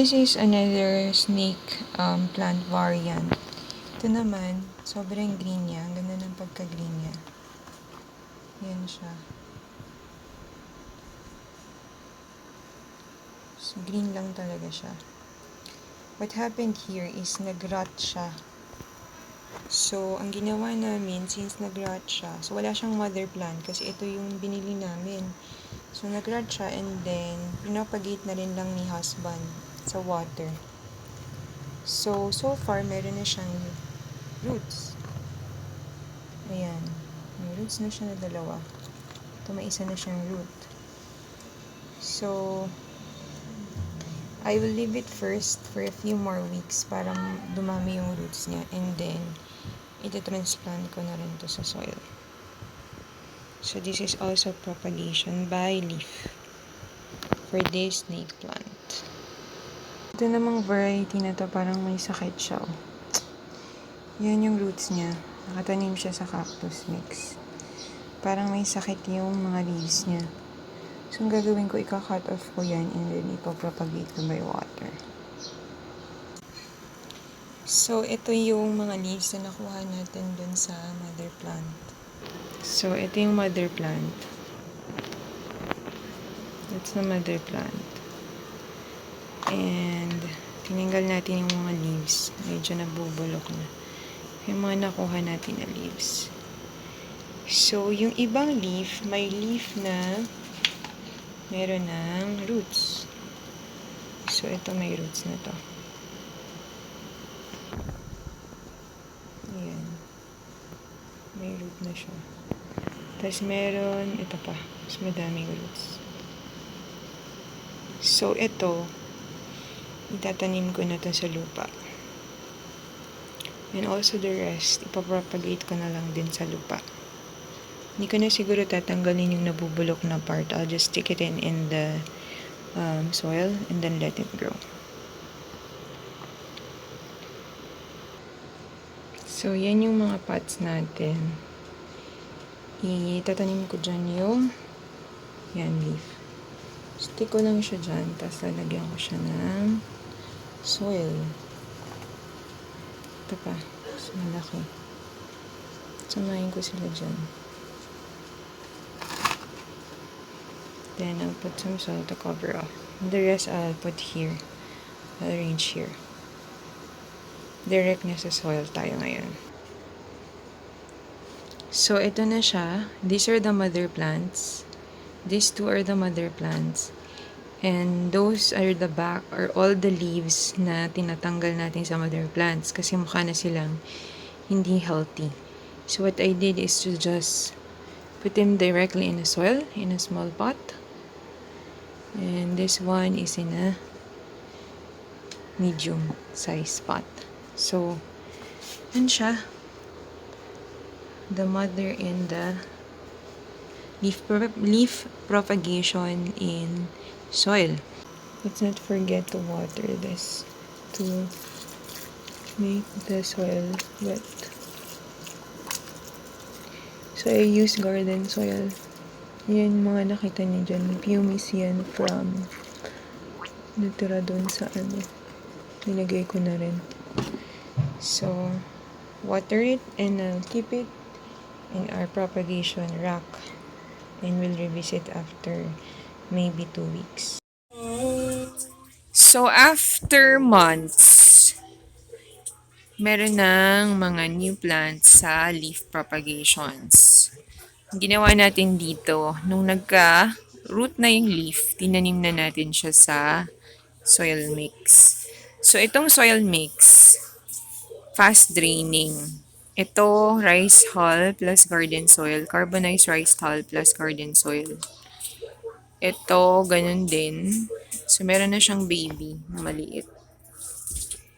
this is another snake plant variant. Ito naman, sobrang green niya. Ang ganda ng pagka-green niya. Yan siya. So, green lang talaga siya. What happened here is nag-rot siya. So, ang ginawa namin, since nag-rot siya, so wala siyang mother plant kasi ito yung binili namin. So, nag-rot siya and then, pinapagate na rin lang ni husband sa water. So far, meron na siyang roots. Ayan. May roots na siya na dalawa. Ito, may isa na siyang root. So, I will leave it first for a few more weeks para dumami yung roots niya. And then, iti-transplant ko na rin to sa soil. So, this is also propagation by leaf for this snake plant. Ito namang variety na to, parang may sakit siya. Oh. Yan yung roots niya. Nakatanim siya sa cactus mix. Parang may sakit yung mga leaves niya. So, ang gagawin ko, ika-cut off ko yan and then ipapropagate ko by water. So, ito yung mga leaves na nakuha natin dun sa mother plant. So, ito yung mother plant. That's the mother plant. And, tinanggal natin yung mga leaves. Medyo nabubulok na. Yung mga nakuha natin na leaves. So, yung ibang leaf, may leaf na meron ng roots. So, ito may roots na to. Ayan. May root na siya. Tapos meron, ito pa. Mas madaming roots. So, ito, itatanim ko na to sa lupa. And also the rest, ipapropagate ko na lang din sa lupa. Hindi ko na siguro tatanggalin yung nabubulok na part. I'll just stick it in the soil and then let it grow. So, yan yung mga pots natin. Itatanim ko dyan yung leaf. Stick ko lang siya dyan, tapos lalagyan ko siya ng soil. Ito pa, mas malaki. Samahin ko sila dyan. Then, I'll put some soil to cover off. The rest, I'll put here. I'll arrange here. Direct na sa soil tayo ngayon. So, ito na siya. These are the mother plants. These two are the mother plants. And those are the back or all the leaves na tinatanggal natin sa mother plants kasi mukha na silang hindi healthy. So, what I did is to just put them directly in the soil, in a small pot. And this one is in a medium size pot. So, yan siya. The mother and the leaf propagation in soil. Let's not forget to water this to make the soil wet. So, I use garden soil. Yan mga nakita niyo dyan. Pumice yan from natira doon sa nilagay ko na rin. So, water it and keep it in our propagation rack. And we'll revisit after maybe 2 weeks. So, after months, meron ng mga new plants sa leaf propagations. Ang ginawa natin dito, nung nagka-root na yung leaf, tinanim na natin siya sa soil mix. So, itong soil mix, fast draining. Ito, rice hull plus garden soil. Carbonized rice hull plus garden soil. Ito, ganun din. So, meron na siyang baby na maliit.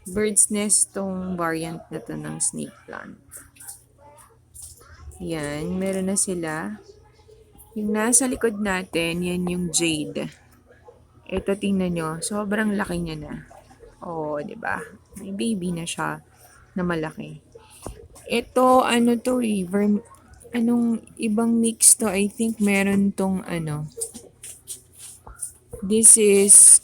Bird's nest tong variant na to ng snake plant. Yan, meron na sila. Yung nasa likod natin, yan yung Jade. Ito, tingnan nyo, sobrang laki niya na. Oo, diba? May baby na siya na malaki. Ito, ano to eh, anong ibang mix to? I think meron tong this is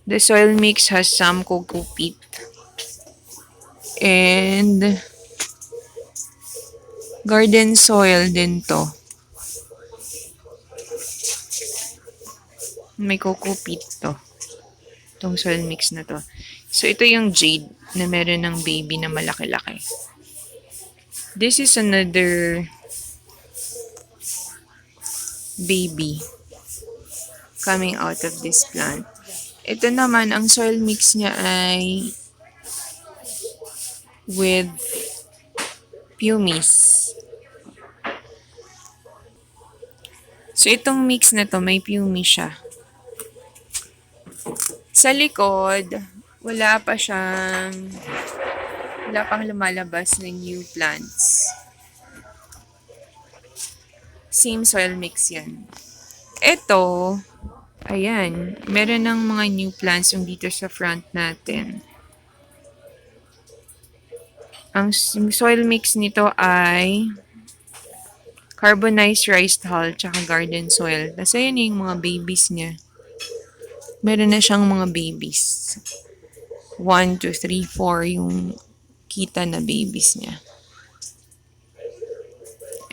The soil mix has some coco peat and garden soil din to. May coco peat to. Itong soil mix na to. So, ito yung Jade na meron ng baby na malaki-laki. This is another baby coming out of this plant. Ito naman, ang soil mix niya ay with pumice. So, itong mix na to, may pumice siya. Sa likod, wala pang lumalabas ng new plants. Same soil mix yan. Ito, ayan, meron ng mga new plants yung dito sa front natin. Ang soil mix nito ay carbonized rice hull tsaka garden soil. Tapos ayan yung mga babies niya. Meron na siyang mga babies. 1, 2, 3, 4 yung kita na babies niya.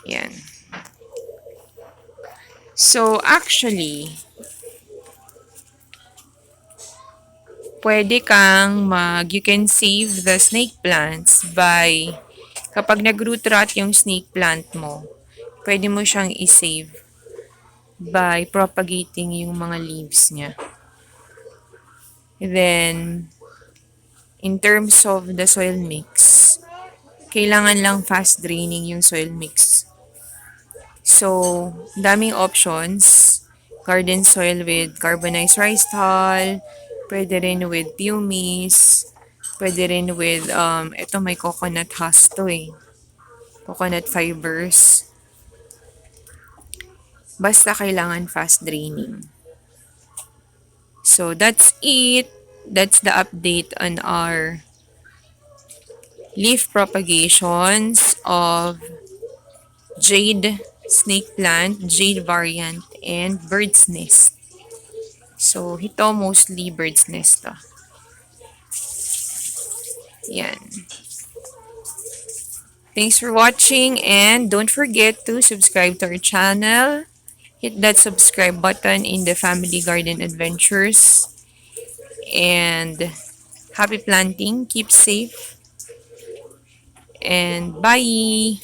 Ayan. So, actually, pwede kang you can save the snake plants by, kapag nag-root rot yung snake plant mo, pwede mo siyang i-save by propagating yung mga leaves niya. Then, in terms of the soil mix, kailangan lang fast draining yung soil mix. So, daming options. Garden soil with carbonized rice hull, pwede rin with pumice, pwede rin with, ito may coconut husk to eh. Coconut fibers. Basta kailangan fast draining. So, that's it. That's the update on our leaf propagations of Jade snake plant, Jade variant, and bird's nest. So, ito mostly bird's nest to. Yan. Thanks for watching and don't forget to subscribe to our channel. Hit that subscribe button in the Family Garden Adventures. And happy planting, keep safe, and bye!